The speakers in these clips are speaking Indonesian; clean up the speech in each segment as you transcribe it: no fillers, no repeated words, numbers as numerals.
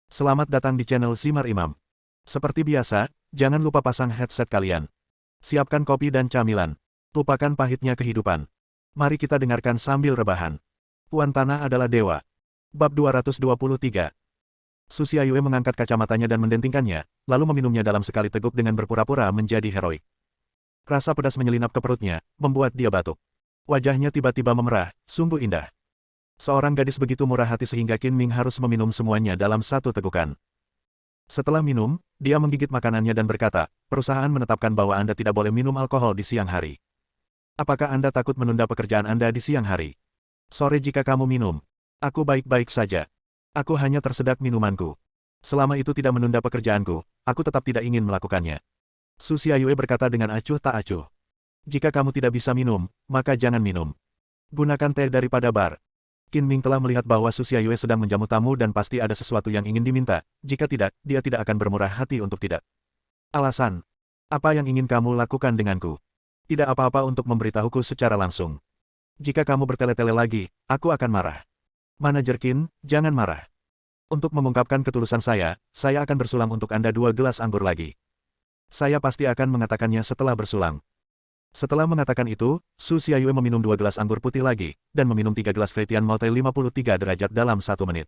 Selamat datang di channel Simar Imam. Seperti biasa, jangan lupa pasang headset kalian. Siapkan kopi dan camilan. Lupakan pahitnya kehidupan. Mari kita dengarkan sambil rebahan. Puan Tanah adalah dewa. Bab 223. Su Xiaoyue mengangkat kacamatanya dan mendentingkannya, lalu meminumnya dalam sekali teguk dengan berpura-pura menjadi heroik. Rasa pedas menyelinap ke perutnya, membuat dia batuk. Wajahnya tiba-tiba memerah, sungguh indah. Seorang gadis begitu murah hati sehingga Qin Ming harus meminum semuanya dalam satu tegukan. Setelah minum, dia menggigit makanannya dan berkata, perusahaan menetapkan bahwa Anda tidak boleh minum alkohol di siang hari. Apakah Anda takut menunda pekerjaan Anda di siang hari? Sore jika kamu minum. Aku baik-baik saja. Aku hanya tersedak minumanku. Selama itu tidak menunda pekerjaanku, aku tetap tidak ingin melakukannya. Su Xiaoyue berkata dengan acuh tak acuh. Jika kamu tidak bisa minum, maka jangan minum. Gunakan teh daripada bar. Qin Ming telah melihat bahwa Su Xiaoyue sedang menjamu tamu dan pasti ada sesuatu yang ingin diminta, jika tidak, dia tidak akan bermurah hati untuk tidak. Alasan. Apa yang ingin kamu lakukan denganku? Tidak apa-apa untuk memberitahuku secara langsung. Jika kamu bertele-tele lagi, aku akan marah. Manajer Qin, jangan marah. Untuk mengungkapkan ketulusan saya akan bersulang untuk Anda 2 gelas anggur lagi. Saya pasti akan mengatakannya setelah bersulang. Setelah mengatakan itu, Su Xiaoyue meminum 2 gelas anggur putih lagi, dan meminum 3 gelas Feitian Malte 53 derajat dalam 1 menit.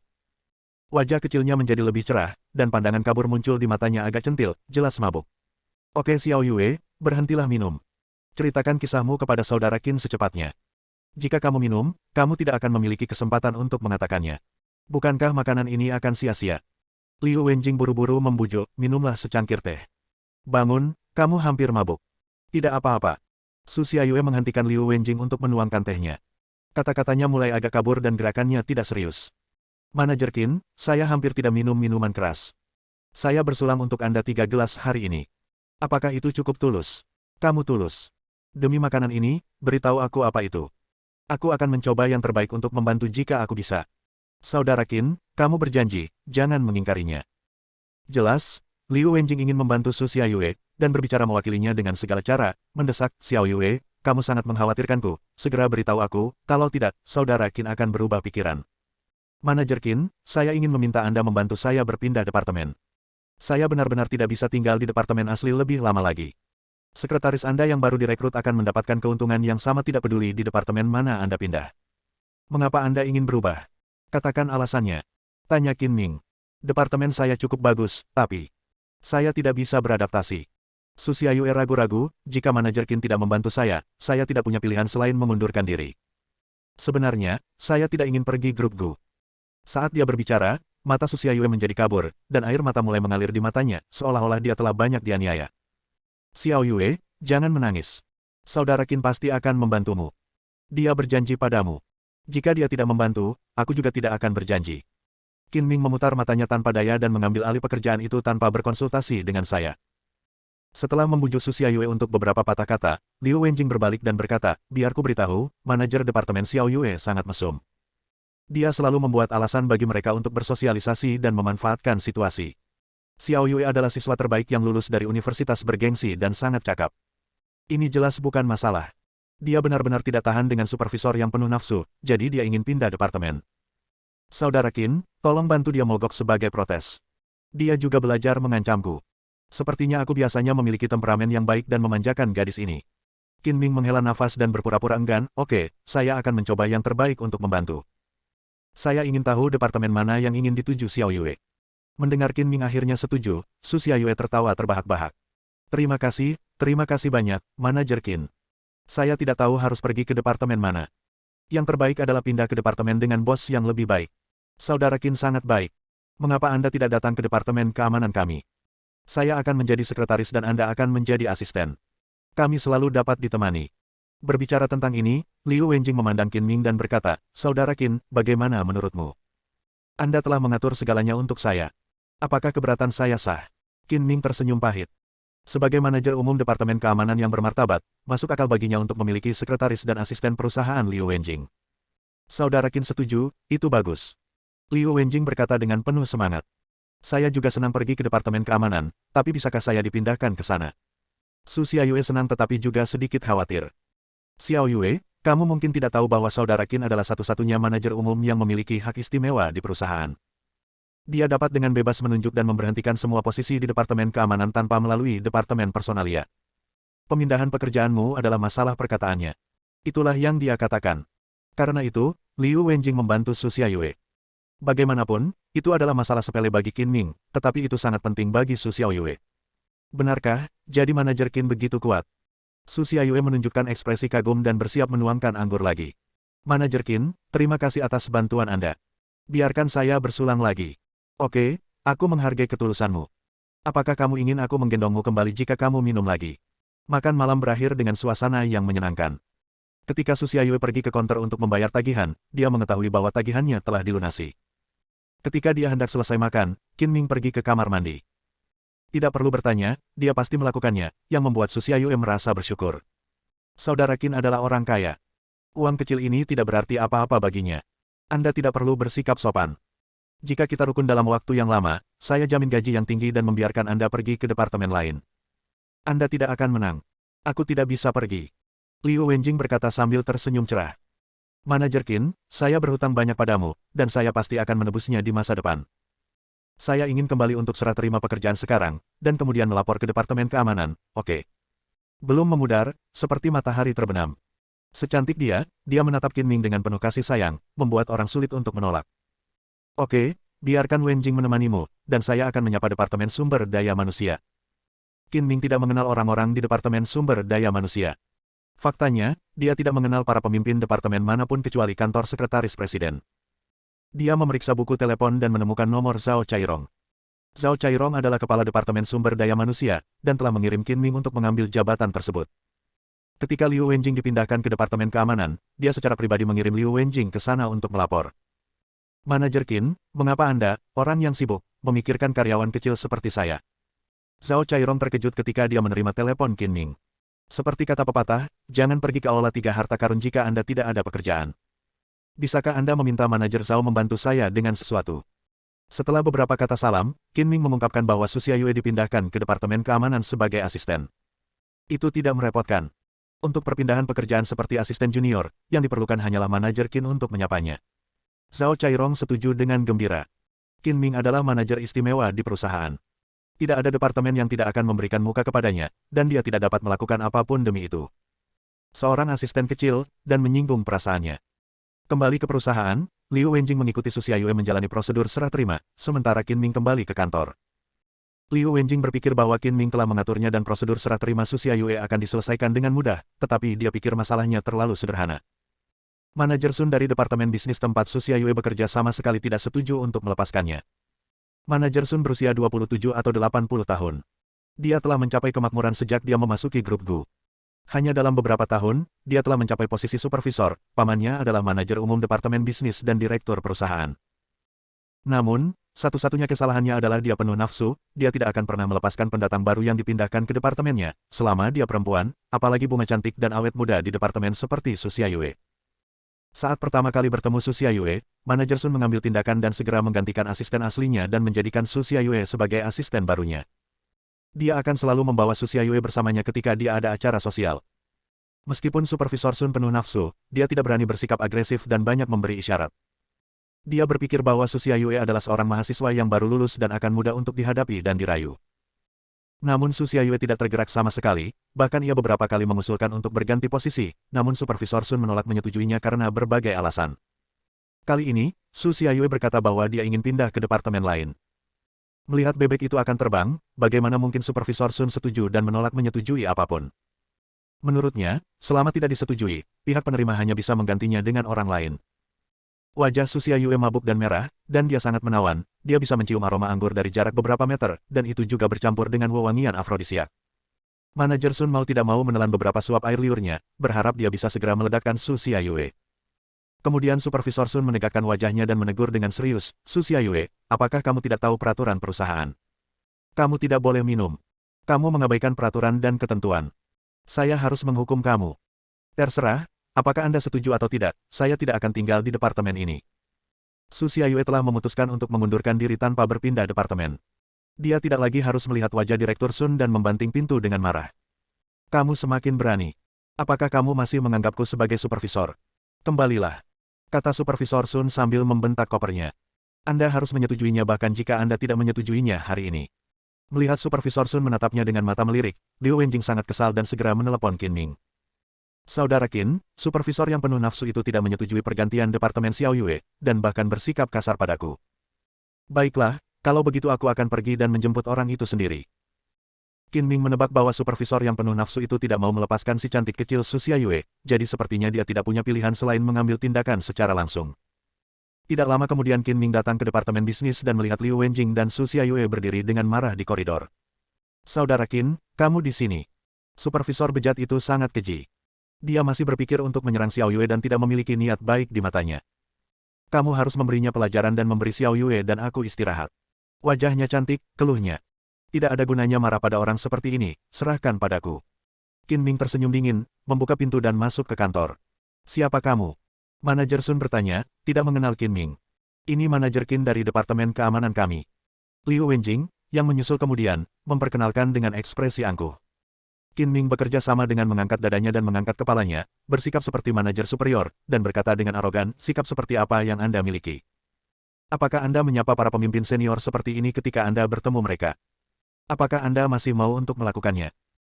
Wajah kecilnya menjadi lebih cerah, dan pandangan kabur muncul di matanya agak centil, jelas mabuk. Oke Xiaoyue, berhentilah minum. Ceritakan kisahmu kepada saudara Qin secepatnya. Jika kamu minum, kamu tidak akan memiliki kesempatan untuk mengatakannya. Bukankah makanan ini akan sia-sia? Liu Wenjing buru-buru membujuk, minumlah secangkir teh. Bangun, kamu hampir mabuk. Tidak apa-apa. Su Xiaoyue menghentikan Liu Wenjing untuk menuangkan tehnya. Kata-katanya mulai agak kabur dan gerakannya tidak serius. Manajer Qin, saya hampir tidak minum minuman keras. Saya bersulang untuk Anda 3 gelas hari ini. Apakah itu cukup tulus? Kamu tulus. Demi makanan ini, beritahu aku apa itu. Aku akan mencoba yang terbaik untuk membantu jika aku bisa. Saudara Qin, kamu berjanji, jangan mengingkarinya. Jelas, Liu Wenjing ingin membantu Su Xiaoyue, dan berbicara mewakilinya dengan segala cara, mendesak, Xiaoyue, kamu sangat mengkhawatirkanku, segera beritahu aku, kalau tidak, saudara Qin akan berubah pikiran. Manajer Qin, saya ingin meminta Anda membantu saya berpindah departemen. Saya benar-benar tidak bisa tinggal di departemen asli lebih lama lagi. Sekretaris Anda yang baru direkrut akan mendapatkan keuntungan yang sama tidak peduli di departemen mana Anda pindah. Mengapa Anda ingin berubah? Katakan alasannya. Tanya Qin Ming. Departemen saya cukup bagus, tapi saya tidak bisa beradaptasi. Su Xiaoyue ragu-ragu, jika manajer Qin tidak membantu saya tidak punya pilihan selain mengundurkan diri. Sebenarnya, saya tidak ingin pergi grup Gu. Saat dia berbicara, mata Su Xiaoyue menjadi kabur, dan air mata mulai mengalir di matanya, seolah-olah dia telah banyak dianiaya. Xiaoyue, jangan menangis. Saudara Qin pasti akan membantumu. Dia berjanji padamu. Jika dia tidak membantu, aku juga tidak akan berjanji. Qin Ming memutar matanya tanpa daya dan mengambil alih pekerjaan itu tanpa berkonsultasi dengan saya. Setelah membujuk Su Xiaoyue untuk beberapa patah kata, Liu Wenjing berbalik dan berkata, biar ku beritahu, manajer departemen Xiaoyue sangat mesum. Dia selalu membuat alasan bagi mereka untuk bersosialisasi dan memanfaatkan situasi. Xiaoyue adalah siswa terbaik yang lulus dari universitas bergengsi dan sangat cakap. Ini jelas bukan masalah. Dia benar-benar tidak tahan dengan supervisor yang penuh nafsu, jadi dia ingin pindah departemen. Saudara Qin, tolong bantu dia mogok sebagai protes. Dia juga belajar mengancamku. Sepertinya aku biasanya memiliki temperamen yang baik dan memanjakan gadis ini. Qin Ming menghela nafas dan berpura-pura enggan, oke, saya akan mencoba yang terbaik untuk membantu. Saya ingin tahu departemen mana yang ingin dituju Xiaoyue. Mendengar Qin Ming akhirnya setuju, Su Xiaoyue tertawa terbahak-bahak. Terima kasih banyak, manajer Qin. Saya tidak tahu harus pergi ke departemen mana. Yang terbaik adalah pindah ke departemen dengan bos yang lebih baik. Saudara Qin sangat baik. Mengapa Anda tidak datang ke departemen keamanan kami? Saya akan menjadi sekretaris dan Anda akan menjadi asisten. Kami selalu dapat ditemani. Berbicara tentang ini, Liu Wenjing memandang Qin Ming dan berkata, saudara Qin, bagaimana menurutmu? Anda telah mengatur segalanya untuk saya. Apakah keberatan saya sah? Qin Ming tersenyum pahit. Sebagai manajer umum Departemen Keamanan yang bermartabat, masuk akal baginya untuk memiliki sekretaris dan asisten perusahaan Liu Wenjing. Saudara Qin setuju, itu bagus. Liu Wenjing berkata dengan penuh semangat. Saya juga senang pergi ke Departemen Keamanan, tapi bisakah saya dipindahkan ke sana? Su Xiaoyue senang tetapi juga sedikit khawatir. Xiaoyue, kamu mungkin tidak tahu bahwa saudara Qin adalah satu-satunya manajer umum yang memiliki hak istimewa di perusahaan. Dia dapat dengan bebas menunjuk dan memberhentikan semua posisi di Departemen Keamanan tanpa melalui Departemen Personalia. Pemindahan pekerjaanmu adalah masalah perkataannya. Itulah yang dia katakan. Karena itu, Liu Wenjing membantu Su Xiaoyue. Bagaimanapun, itu adalah masalah sepele bagi Qin Ming, tetapi itu sangat penting bagi Su Xiaoyue. Benarkah, jadi manajer Qin begitu kuat? Su Xiaoyue menunjukkan ekspresi kagum dan bersiap menuangkan anggur lagi. Manajer Qin, terima kasih atas bantuan Anda. Biarkan saya bersulang lagi. Oke, aku menghargai ketulusanmu. Apakah kamu ingin aku menggendongmu kembali jika kamu minum lagi? Makan malam berakhir dengan suasana yang menyenangkan. Ketika Su Xiaoyue pergi ke konter untuk membayar tagihan, dia mengetahui bahwa tagihannya telah dilunasi. Ketika dia hendak selesai makan, Qin Ming pergi ke kamar mandi. Tidak perlu bertanya, dia pasti melakukannya, yang membuat Su Xiaoyue merasa bersyukur. Saudara Qin adalah orang kaya. Uang kecil ini tidak berarti apa-apa baginya. Anda tidak perlu bersikap sopan. Jika kita rukun dalam waktu yang lama, saya jamin gaji yang tinggi dan membiarkan Anda pergi ke departemen lain. Anda tidak akan menang. Aku tidak bisa pergi. Liu Wenjing berkata sambil tersenyum cerah. Manajer Qin, saya berhutang banyak padamu, dan saya pasti akan menebusnya di masa depan. Saya ingin kembali untuk serah terima pekerjaan sekarang, dan kemudian melapor ke Departemen Keamanan, oke. Belum memudar, seperti matahari terbenam. Secantik dia menatap Qin Ming dengan penuh kasih sayang, membuat orang sulit untuk menolak. Oke, biarkan Wenjing menemanimu, dan saya akan menyapa Departemen Sumber Daya Manusia. Qin Ming tidak mengenal orang-orang di Departemen Sumber Daya Manusia. Faktanya, dia tidak mengenal para pemimpin departemen manapun kecuali kantor sekretaris presiden. Dia memeriksa buku telepon dan menemukan nomor Zhao Cairong. Zhao Cairong adalah kepala Departemen Sumber Daya Manusia, dan telah mengirim Qin Ming untuk mengambil jabatan tersebut. Ketika Liu Wenjing dipindahkan ke Departemen Keamanan, dia secara pribadi mengirim Liu Wenjing ke sana untuk melapor. Manajer Qin, mengapa Anda, orang yang sibuk, memikirkan karyawan kecil seperti saya? Zhao Cairong terkejut ketika dia menerima telepon Qin Ming. Seperti kata pepatah, jangan pergi ke aula tiga harta karun jika Anda tidak ada pekerjaan. Bisakah Anda meminta manajer Zhao membantu saya dengan sesuatu? Setelah beberapa kata salam, Qin Ming mengungkapkan bahwa Su Xiaoyue dipindahkan ke Departemen Keamanan sebagai asisten. Itu tidak merepotkan. Untuk perpindahan pekerjaan seperti asisten junior, yang diperlukan hanyalah manajer Qin untuk menyapanya. Zhao Cairong setuju dengan gembira. Qin Ming adalah manajer istimewa di perusahaan. Tidak ada departemen yang tidak akan memberikan muka kepadanya, dan dia tidak dapat melakukan apapun demi itu. Seorang asisten kecil, dan menyinggung perasaannya. Kembali ke perusahaan, Liu Wenjing mengikuti Su Xiaoyue menjalani prosedur serah terima, sementara Qin Ming kembali ke kantor. Liu Wenjing berpikir bahwa Qin Ming telah mengaturnya dan prosedur serah terima Su Xiaoyue akan diselesaikan dengan mudah, tetapi dia pikir masalahnya terlalu sederhana. Manajer Sun dari Departemen Bisnis tempat Su Xiaoyue bekerja sama sekali tidak setuju untuk melepaskannya. Manajer Sun berusia 27 atau 80 tahun. Dia telah mencapai kemakmuran sejak dia memasuki grup Gu. Hanya dalam beberapa tahun, dia telah mencapai posisi supervisor, pamannya adalah manajer umum Departemen Bisnis dan direktur perusahaan. Namun, satu-satunya kesalahannya adalah dia penuh nafsu, dia tidak akan pernah melepaskan pendatang baru yang dipindahkan ke departemennya, selama dia perempuan, apalagi bunga cantik dan awet muda di departemen seperti Su Xiaoyue. Saat pertama kali bertemu Su Xiaoyue, manajer Sun mengambil tindakan dan segera menggantikan asisten aslinya dan menjadikan Su Xiaoyue sebagai asisten barunya. Dia akan selalu membawa Su Xiaoyue bersamanya ketika dia ada acara sosial. Meskipun Supervisor Sun penuh nafsu, dia tidak berani bersikap agresif dan banyak memberi isyarat. Dia berpikir bahwa Su Xiaoyue adalah seorang mahasiswa yang baru lulus dan akan mudah untuk dihadapi dan dirayu. Namun Su Xiaoyue tidak tergerak sama sekali, bahkan ia beberapa kali mengusulkan untuk berganti posisi, namun Supervisor Sun menolak menyetujuinya karena berbagai alasan. Kali ini, Su Xiaoyue berkata bahwa dia ingin pindah ke departemen lain. Melihat bebek itu akan terbang, bagaimana mungkin Supervisor Sun setuju dan menolak menyetujui apapun? Menurutnya, selama tidak disetujui, pihak penerima hanya bisa menggantinya dengan orang lain. Wajah Su Xiaoyue mabuk dan merah, dan dia sangat menawan, dia bisa mencium aroma anggur dari jarak beberapa meter, dan itu juga bercampur dengan wewangian afrodisiak. Manajer Sun mau tidak mau menelan beberapa suap air liurnya, berharap dia bisa segera meledakkan Su Xiaoyue. Kemudian Supervisor Sun menegakkan wajahnya dan menegur dengan serius, Su Xiaoyue, apakah kamu tidak tahu peraturan perusahaan? Kamu tidak boleh minum. Kamu mengabaikan peraturan dan ketentuan. Saya harus menghukum kamu. Terserah, apakah Anda setuju atau tidak, saya tidak akan tinggal di departemen ini. Su Xiaoyue telah memutuskan untuk mengundurkan diri tanpa berpindah departemen. Dia tidak lagi harus melihat wajah Direktur Sun dan membanting pintu dengan marah. Kamu semakin berani. Apakah kamu masih menganggapku sebagai supervisor? Kembalilah, kata Supervisor Sun sambil membentak kopernya. Anda harus menyetujuinya bahkan jika Anda tidak menyetujuinya hari ini. Melihat Supervisor Sun menatapnya dengan mata melirik, Liu Wenjing sangat kesal dan segera menelepon Qin Ming. Saudara Qin, supervisor yang penuh nafsu itu tidak menyetujui pergantian Departemen Xiao Yue, dan bahkan bersikap kasar padaku. Baiklah, kalau begitu aku akan pergi dan menjemput orang itu sendiri. Qin Ming menebak bahwa supervisor yang penuh nafsu itu tidak mau melepaskan si cantik kecil Su Xiaoyue, jadi sepertinya dia tidak punya pilihan selain mengambil tindakan secara langsung. Tidak lama kemudian Qin Ming datang ke departemen bisnis dan melihat Liu Wenjing dan Su Xiaoyue berdiri dengan marah di koridor. Saudara Qin, kamu di sini. Supervisor bejat itu sangat keji. Dia masih berpikir untuk menyerang Xiaoyue dan tidak memiliki niat baik di matanya. Kamu harus memberinya pelajaran dan memberi Xiaoyue dan aku istirahat. Wajahnya cantik, keluhnya. Tidak ada gunanya marah pada orang seperti ini, serahkan padaku. Qin Ming tersenyum dingin, membuka pintu dan masuk ke kantor. Siapa kamu? Manajer Sun bertanya, tidak mengenal Qin Ming. Ini manajer Qin dari Departemen Keamanan kami. Liu Wenjing, yang menyusul kemudian, memperkenalkan dengan ekspresi angkuh. Qin Ming bekerja sama dengan mengangkat dadanya dan mengangkat kepalanya, bersikap seperti manajer superior, dan berkata dengan arogan, sikap seperti apa yang Anda miliki. Apakah Anda menyapa para pemimpin senior seperti ini ketika Anda bertemu mereka? Apakah Anda masih mau untuk melakukannya?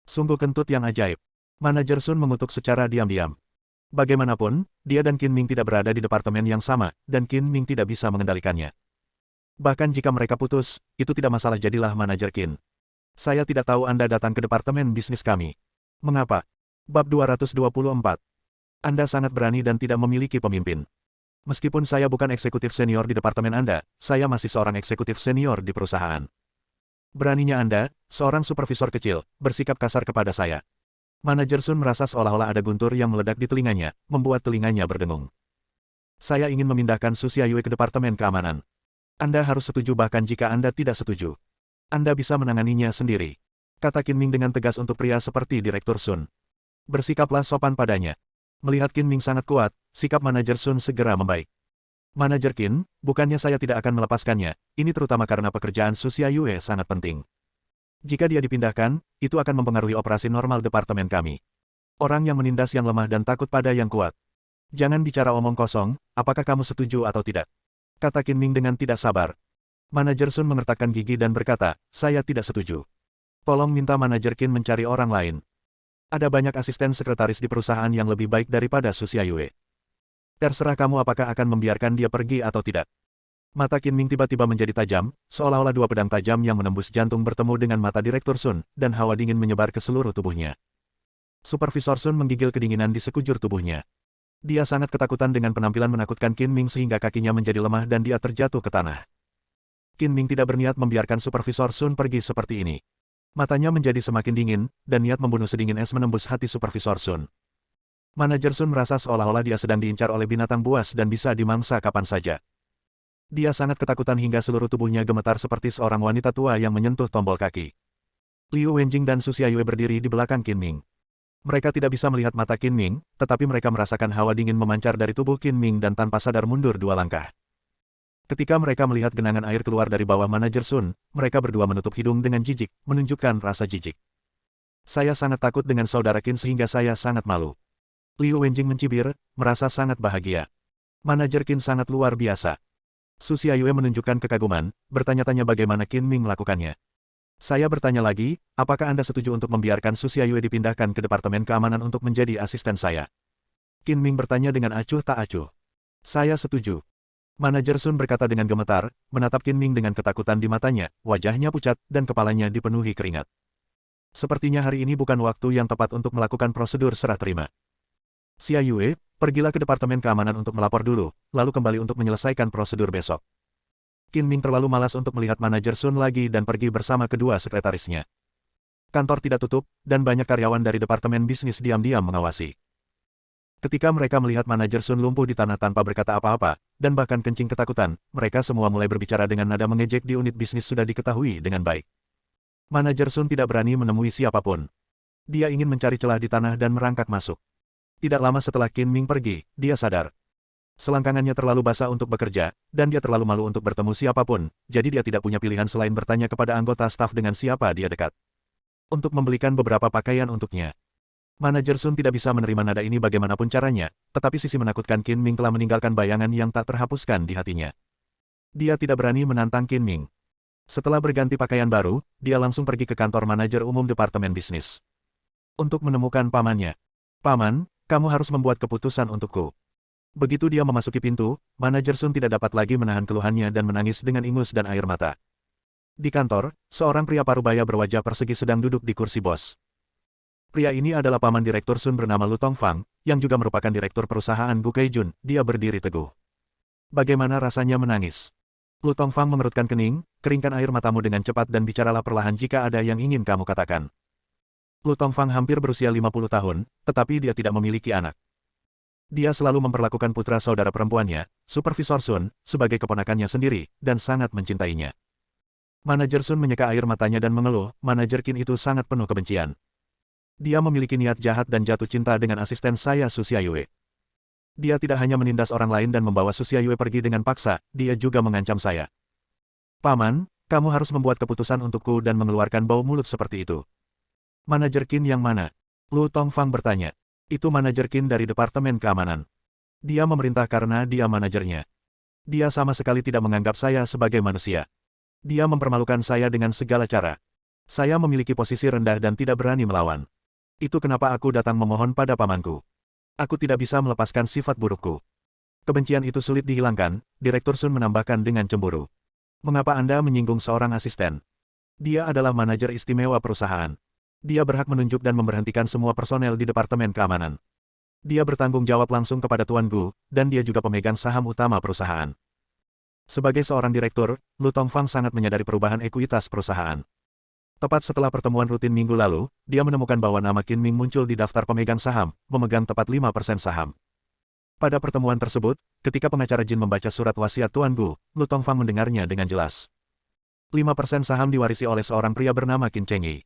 Sungguh kentut yang ajaib. Manajer Sun mengutuk secara diam-diam. Bagaimanapun, dia dan Qin Ming tidak berada di departemen yang sama, dan Qin Ming tidak bisa mengendalikannya. Bahkan jika mereka putus, itu tidak masalah jadilah manajer Qin. Saya tidak tahu Anda datang ke departemen bisnis kami. Mengapa? Bab 224. Anda sangat berani dan tidak memiliki pemimpin. Meskipun saya bukan eksekutif senior di departemen Anda, saya masih seorang eksekutif senior di perusahaan. Beraninya Anda, seorang supervisor kecil, bersikap kasar kepada saya. Manajer Sun merasa seolah-olah ada guntur yang meledak di telinganya, membuat telinganya berdengung. Saya ingin memindahkan Su Xiaoyue ke Departemen Keamanan. Anda harus setuju bahkan jika Anda tidak setuju. Anda bisa menanganinya sendiri. Kata Qin Ming dengan tegas untuk pria seperti Direktur Sun. Bersikaplah sopan padanya. Melihat Qin Ming sangat kuat, sikap manajer Sun segera membaik. Manajer Qin, bukannya saya tidak akan melepaskannya, ini terutama karena pekerjaan Su Xiaoyue sangat penting. Jika dia dipindahkan, itu akan mempengaruhi operasi normal departemen kami. Orang yang menindas yang lemah dan takut pada yang kuat. Jangan bicara omong kosong, apakah kamu setuju atau tidak? Kata Qin Ming dengan tidak sabar. Manajer Sun mengertakkan gigi dan berkata, saya tidak setuju. Tolong minta manajer Qin mencari orang lain. Ada banyak asisten sekretaris di perusahaan yang lebih baik daripada Su Xiaoyue. Terserah kamu apakah akan membiarkan dia pergi atau tidak. Mata Qin Ming tiba-tiba menjadi tajam, seolah-olah dua pedang tajam yang menembus jantung bertemu dengan mata Direktur Sun, dan hawa dingin menyebar ke seluruh tubuhnya. Supervisor Sun menggigil kedinginan di sekujur tubuhnya. Dia sangat ketakutan dengan penampilan menakutkan Qin Ming sehingga kakinya menjadi lemah dan dia terjatuh ke tanah. Qin Ming tidak berniat membiarkan Supervisor Sun pergi seperti ini. Matanya menjadi semakin dingin, dan niat membunuh sedingin es menembus hati Supervisor Sun. Manajer Sun merasa seolah-olah dia sedang diincar oleh binatang buas dan bisa dimangsa kapan saja. Dia sangat ketakutan hingga seluruh tubuhnya gemetar seperti seorang wanita tua yang menyentuh tombol kaki. Liu Wenjing dan Su Xiaoyue berdiri di belakang Qin Ming. Mereka tidak bisa melihat mata Qin Ming, tetapi mereka merasakan hawa dingin memancar dari tubuh Qin Ming dan tanpa sadar mundur 2 langkah. Ketika mereka melihat genangan air keluar dari bawah manajer Sun, mereka berdua menutup hidung dengan jijik, menunjukkan rasa jijik. Saya sangat takut dengan saudara Qin sehingga saya sangat malu. Liu Wenjing mencibir, merasa sangat bahagia. Manajer Qin sangat luar biasa. Su Xiaoyue menunjukkan kekaguman, bertanya-tanya bagaimana Qin Ming melakukannya. Saya bertanya lagi, apakah Anda setuju untuk membiarkan Su Xiaoyue dipindahkan ke Departemen Keamanan untuk menjadi asisten saya? Qin Ming bertanya dengan acuh tak acuh. Saya setuju. Manajer Sun berkata dengan gemetar, menatap Qin Ming dengan ketakutan di matanya, wajahnya pucat, dan kepalanya dipenuhi keringat. Sepertinya hari ini bukan waktu yang tepat untuk melakukan prosedur serah terima. Xiaoyue, pergilah ke Departemen Keamanan untuk melapor dulu, lalu kembali untuk menyelesaikan prosedur besok. Qin Ming terlalu malas untuk melihat manajer Sun lagi dan pergi bersama kedua sekretarisnya. Kantor tidak tutup, dan banyak karyawan dari Departemen Bisnis diam-diam mengawasi. Ketika mereka melihat manajer Sun lumpuh di tanah tanpa berkata apa-apa, dan bahkan kencing ketakutan, mereka semua mulai berbicara dengan nada mengejek di unit bisnis sudah diketahui dengan baik. Manajer Sun tidak berani menemui siapapun. Dia ingin mencari celah di tanah dan merangkak masuk. Tidak lama setelah Qin Ming pergi, dia sadar. Selangkangannya terlalu basah untuk bekerja, dan dia terlalu malu untuk bertemu siapapun, jadi dia tidak punya pilihan selain bertanya kepada anggota staf dengan siapa dia dekat. Untuk membelikan beberapa pakaian untuknya. Manajer Sun tidak bisa menerima nada ini bagaimanapun caranya, tetapi sisi menakutkan Qin Ming telah meninggalkan bayangan yang tak terhapuskan di hatinya. Dia tidak berani menantang Qin Ming. Setelah berganti pakaian baru, dia langsung pergi ke kantor manajer umum Departemen Bisnis. Untuk menemukan pamannya. Paman, kamu harus membuat keputusan untukku. Begitu dia memasuki pintu, manajer Sun tidak dapat lagi menahan keluhannya dan menangis dengan ingus dan air mata. Di kantor, seorang pria parubaya berwajah persegi sedang duduk di kursi bos. Pria ini adalah paman Direktur Sun bernama Lu Tongfang, yang juga merupakan direktur perusahaan Gukaijun. Dia berdiri teguh. Bagaimana rasanya menangis? Lu Tongfang mengerutkan kening, keringkan air matamu dengan cepat dan bicaralah perlahan jika ada yang ingin kamu katakan. Lu Tongfang hampir berusia 50 tahun, tetapi dia tidak memiliki anak. Dia selalu memperlakukan putra saudara perempuannya, Supervisor Sun, sebagai keponakannya sendiri, dan sangat mencintainya. Manajer Sun menyeka air matanya dan mengeluh, manajer Qin itu sangat penuh kebencian. Dia memiliki niat jahat dan jatuh cinta dengan asisten saya Su Xiaoyue. Dia tidak hanya menindas orang lain dan membawa Su Xiaoyue pergi dengan paksa, dia juga mengancam saya. Paman, kamu harus membuat keputusan untukku dan mengeluarkan bau mulut seperti itu. Manajer Qin yang mana? Lu Tongfang bertanya. Itu manajer Qin dari Departemen Keamanan. Dia memerintah karena dia manajernya. Dia sama sekali tidak menganggap saya sebagai manusia. Dia mempermalukan saya dengan segala cara. Saya memiliki posisi rendah dan tidak berani melawan. Itu kenapa aku datang memohon pada pamanku. Aku tidak bisa melepaskan sifat burukku. Kebencian itu sulit dihilangkan, Direktur Sun menambahkan dengan cemburu. Mengapa Anda menyinggung seorang asisten? Dia adalah manajer istimewa perusahaan. Dia berhak menunjuk dan memberhentikan semua personel di Departemen Keamanan. Dia bertanggung jawab langsung kepada Tuan Gu, dan dia juga pemegang saham utama perusahaan. Sebagai seorang direktur, Lu Tongfang sangat menyadari perubahan ekuitas perusahaan. Tepat setelah pertemuan rutin minggu lalu, dia menemukan bahwa nama Qin Ming muncul di daftar pemegang saham, memegang tepat 5% saham. Pada pertemuan tersebut, ketika pengacara Jin membaca surat wasiat Tuan Gu, Lu Tongfang mendengarnya dengan jelas. 5% saham diwarisi oleh seorang pria bernama Qin Chengyi.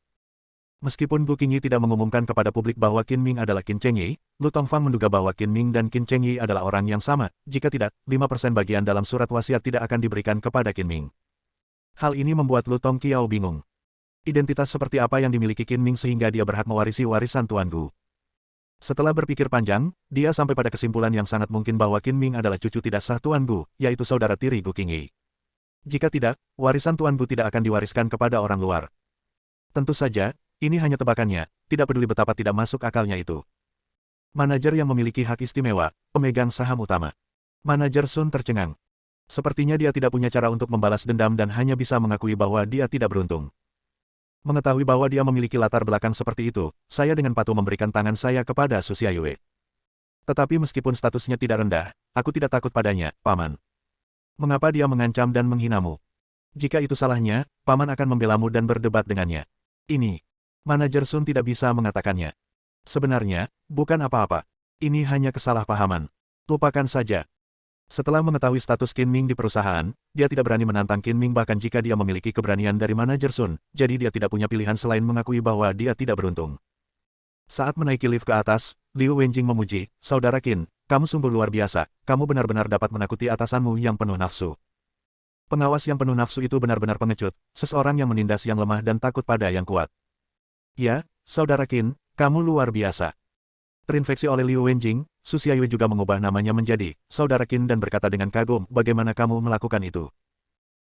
Meskipun Gu Qingyi tidak mengumumkan kepada publik bahwa Qin Ming adalah Qin Chengyi, Lu Tongfang menduga bahwa Qin Ming dan Qin Chengyi adalah orang yang sama, jika tidak, 5% bagian dalam surat wasiat tidak akan diberikan kepada Qin Ming. Hal ini membuat Lu Tongqiao bingung. Identitas seperti apa yang dimiliki Qin Ming sehingga dia berhak mewarisi warisan Tuan Gu. Setelah berpikir panjang, dia sampai pada kesimpulan yang sangat mungkin bahwa Qin Ming adalah cucu tidak sah Tuan Gu, yaitu saudara tiri Gu Qingyi. Jika tidak, warisan Tuan Gu tidak akan diwariskan kepada orang luar. Tentu saja, ini hanya tebakannya, tidak peduli betapa tidak masuk akalnya itu. Manajer yang memiliki hak istimewa, pemegang saham utama. Manajer Sun tercengang. Sepertinya dia tidak punya cara untuk membalas dendam dan hanya bisa mengakui bahwa dia tidak beruntung. Mengetahui bahwa dia memiliki latar belakang seperti itu, saya dengan patuh memberikan tangan saya kepada Su Xiaoyue. Tetapi meskipun statusnya tidak rendah, aku tidak takut padanya, Paman. Mengapa dia mengancam dan menghinamu? Jika itu salahnya, Paman akan membelamu dan berdebat dengannya. Ini. Manajer Sun tidak bisa mengatakannya. Sebenarnya, bukan apa-apa. Ini hanya kesalahpahaman. Lupakan saja. Setelah mengetahui status Qin Ming di perusahaan, dia tidak berani menantang Qin Ming bahkan jika dia memiliki keberanian dari manajer Sun, jadi dia tidak punya pilihan selain mengakui bahwa dia tidak beruntung. Saat menaiki lift ke atas, Liu Wenjing memuji, Saudara Qin, kamu sungguh luar biasa, kamu benar-benar dapat menakuti atasanmu yang penuh nafsu. Pengawas yang penuh nafsu itu benar-benar pengecut, seseorang yang menindas yang lemah dan takut pada yang kuat. Ya, Saudara Qin, kamu luar biasa. Terinfeksi oleh Liu Wenjing, Su Xiaoyue juga mengubah namanya menjadi Saudara Qin dan berkata dengan kagum, bagaimana kamu melakukan itu?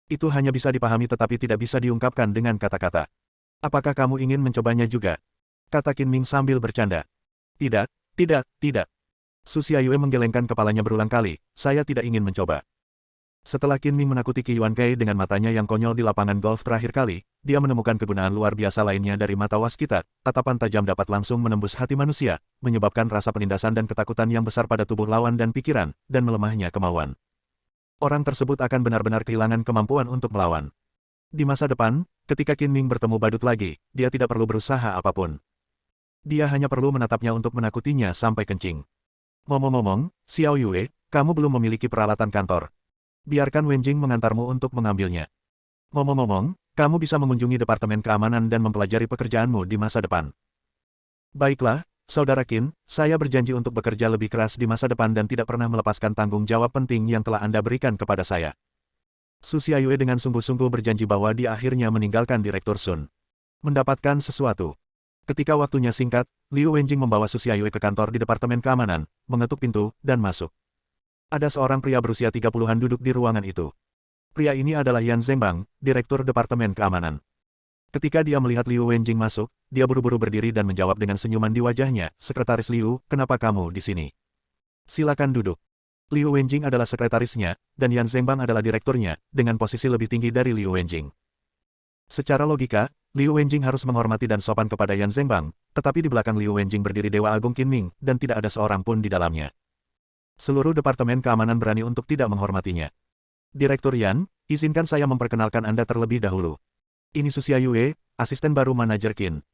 Itu hanya bisa dipahami tetapi tidak bisa diungkapkan dengan kata-kata. Apakah kamu ingin mencobanya juga? Kata Qin Ming sambil bercanda. Tidak, tidak, tidak. Su Xiaoyue menggelengkan kepalanya berulang kali, saya tidak ingin mencoba. Setelah Qin Ming menakuti Qi Yuankei dengan matanya yang konyol di lapangan golf terakhir kali, dia menemukan kegunaan luar biasa lainnya dari mata waskita, tatapan tajam dapat langsung menembus hati manusia, menyebabkan rasa penindasan dan ketakutan yang besar pada tubuh lawan dan pikiran, dan melemahnya kemauan. Orang tersebut akan benar-benar kehilangan kemampuan untuk melawan. Di masa depan, ketika Qin Ming bertemu badut lagi, dia tidak perlu berusaha apapun. Dia hanya perlu menatapnya untuk menakutinya sampai kencing. Ngomong-ngomong, Xiao Yue, kamu belum memiliki peralatan kantor. Biarkan Wenjing mengantarmu untuk mengambilnya. Ngomong-ngomong, kamu bisa mengunjungi Departemen Keamanan dan mempelajari pekerjaanmu di masa depan. Baiklah, Saudara Qin, saya berjanji untuk bekerja lebih keras di masa depan dan tidak pernah melepaskan tanggung jawab penting yang telah Anda berikan kepada saya. Su Xiaoyue dengan sungguh-sungguh berjanji bahwa dia akhirnya meninggalkan Direktur Sun. Mendapatkan sesuatu. Ketika waktunya singkat, Liu Wenjing membawa Su Xiaoyue ke kantor di Departemen Keamanan, mengetuk pintu, dan masuk. Ada seorang pria berusia 30-an duduk di ruangan itu. Pria ini adalah Yan Zhengbang, Direktur Departemen Keamanan. Ketika dia melihat Liu Wenjing masuk, dia buru-buru berdiri dan menjawab dengan senyuman di wajahnya, "Sekretaris Liu, kenapa kamu di sini? Silakan duduk." Liu Wenjing adalah sekretarisnya, dan Yan Zhengbang adalah direkturnya, dengan posisi lebih tinggi dari Liu Wenjing. Secara logika, Liu Wenjing harus menghormati dan sopan kepada Yan Zhengbang, tetapi di belakang Liu Wenjing berdiri Dewa Agung Qinming, dan tidak ada seorang pun di dalamnya. Seluruh Departemen Keamanan berani untuk tidak menghormatinya. "Direktur Yan, izinkan saya memperkenalkan Anda terlebih dahulu. Ini Su Xiaoyue, asisten baru manajer Qin."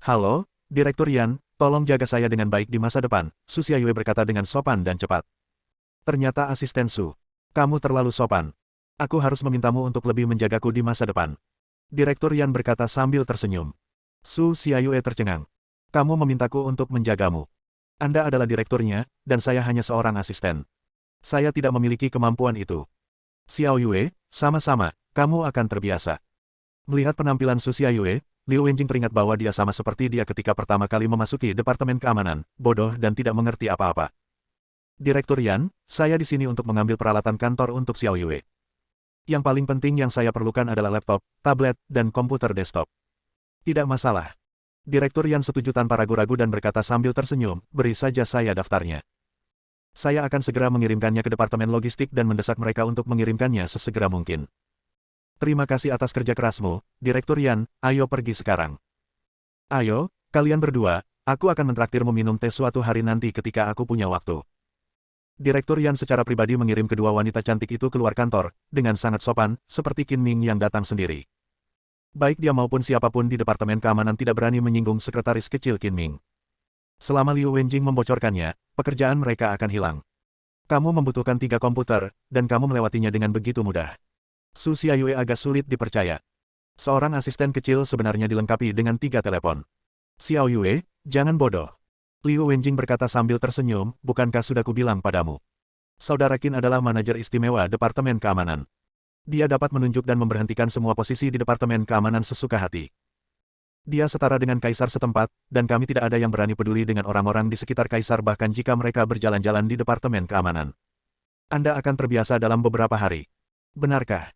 "Halo, Direktur Yan, tolong jaga saya dengan baik di masa depan," Su Xiaoyue berkata dengan sopan dan cepat. "Ternyata asisten Su. Kamu terlalu sopan. Aku harus memintamu untuk lebih menjagaku di masa depan." Direktur Yan berkata sambil tersenyum. Su Xiaoyue tercengang. "Kamu memintaku untuk menjagamu. Anda adalah direkturnya, dan saya hanya seorang asisten. Saya tidak memiliki kemampuan itu." "Xiaoyue, sama-sama, kamu akan terbiasa." Melihat penampilan Su Xiaoyue, Liu Wenjing teringat bahwa dia sama seperti dia ketika pertama kali memasuki Departemen Keamanan, bodoh dan tidak mengerti apa-apa. "Direktur Yan, saya di sini untuk mengambil peralatan kantor untuk Xiaoyue. Yang paling penting yang saya perlukan adalah laptop, tablet, dan komputer desktop." "Tidak masalah." Direktur Yan setuju tanpa ragu-ragu dan berkata sambil tersenyum, "Beri saja saya daftarnya. Saya akan segera mengirimkannya ke Departemen Logistik dan mendesak mereka untuk mengirimkannya sesegera mungkin." "Terima kasih atas kerja kerasmu, Direktur Yan, ayo pergi sekarang." "Ayo, kalian berdua, aku akan mentraktirmu minum teh suatu hari nanti ketika aku punya waktu." Direktur Yan secara pribadi mengirim kedua wanita cantik itu keluar kantor, dengan sangat sopan, seperti Qin Ming yang datang sendiri. Baik dia maupun siapapun di Departemen Keamanan tidak berani menyinggung sekretaris kecil Qin Ming. Selama Liu Wenjing membocorkannya, pekerjaan mereka akan hilang. "Kamu membutuhkan 3 komputer, dan kamu melewatinya dengan begitu mudah." Su Xiaoyue agak sulit dipercaya. Seorang asisten kecil sebenarnya dilengkapi dengan 3 telepon. "Xiaoyue, jangan bodoh." Liu Wenjing berkata sambil tersenyum, "Bukankah sudah kubilang padamu? Saudara Qin adalah manajer istimewa Departemen Keamanan. Dia dapat menunjuk dan memberhentikan semua posisi di Departemen Keamanan sesuka hati. Dia setara dengan kaisar setempat, dan kami tidak ada yang berani peduli dengan orang-orang di sekitar kaisar bahkan jika mereka berjalan-jalan di Departemen Keamanan. Anda akan terbiasa dalam beberapa hari." "Benarkah?"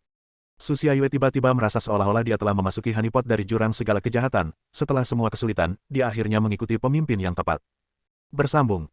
Su Xiaoyue tiba-tiba merasa seolah-olah dia telah memasuki honeypot dari jurang segala kejahatan. Setelah semua kesulitan, dia akhirnya mengikuti pemimpin yang tepat. Bersambung.